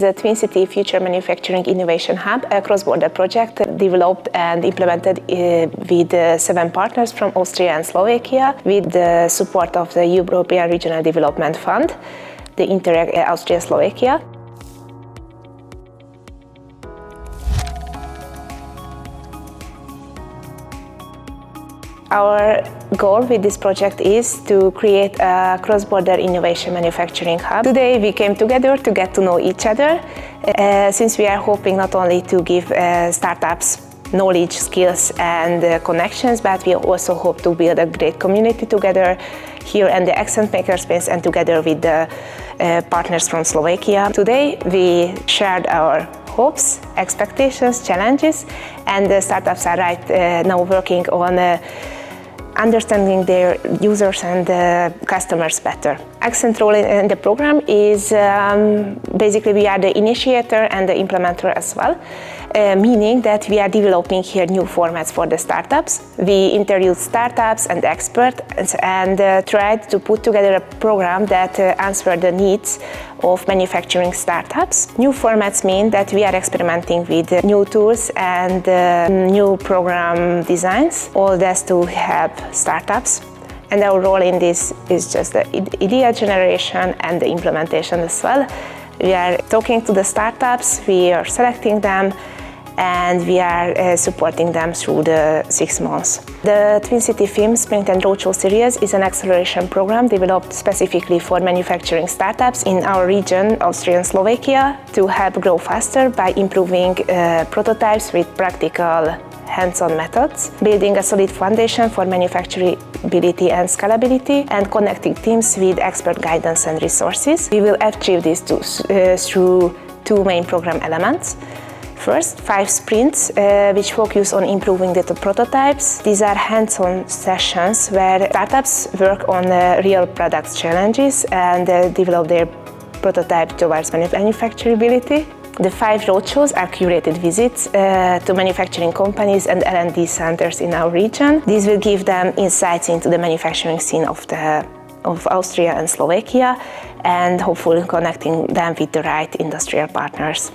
The Twin City Future Manufacturing Innovation Hub, a cross-border project developed and implemented with 7 partners from Austria and Slovakia with the support of the European Regional Development Fund, the Interreg Austria-Slovakia. Our goal with this project is to create a cross-border innovation manufacturing hub. Today we came together to get to know each other, since we are hoping not only to give startups knowledge, skills and connections, but we also hope to build a great community together here in the Accent Makerspace and together with the partners from Slovakia. Today we shared our hopes, expectations, challenges, and the startups are right now working on understanding their users and customers better. Accent role in the program is basically we are the initiator and the implementer as well, meaning that we are developing here new formats for the startups. We interviewed startups and experts and tried to put together a program that answers the needs of manufacturing startups. New formats mean that we are experimenting with new tools and new program designs, all this to help startups. And our role in this is just the idea generation and the implementation as well. We are talking to the startups, we are selecting them, and we are supporting them through the 6 months. The Twin City FIMH Sprint Roadshow Series is an acceleration program developed specifically for manufacturing startups in our region, Austria and Slovakia, to help grow faster by improving prototypes with practical hands-on methods, building a solid foundation for manufacturability and scalability, and connecting teams with expert guidance and resources. We will achieve this through 2 main program elements. First, 5 sprints, which focus on improving the prototypes. These are hands-on sessions where startups work on real product challenges and develop their prototype towards manufacturability. The 5 roadshows are curated visits to manufacturing companies and R&D centers in our region. These will give them insights into the manufacturing scene of Austria and Slovakia, and hopefully connecting them with the right industrial partners.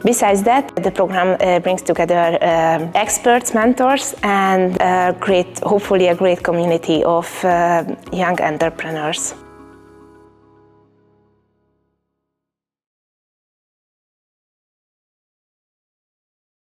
Besides that, the program brings together experts, mentors, and hopefully a great community of young entrepreneurs.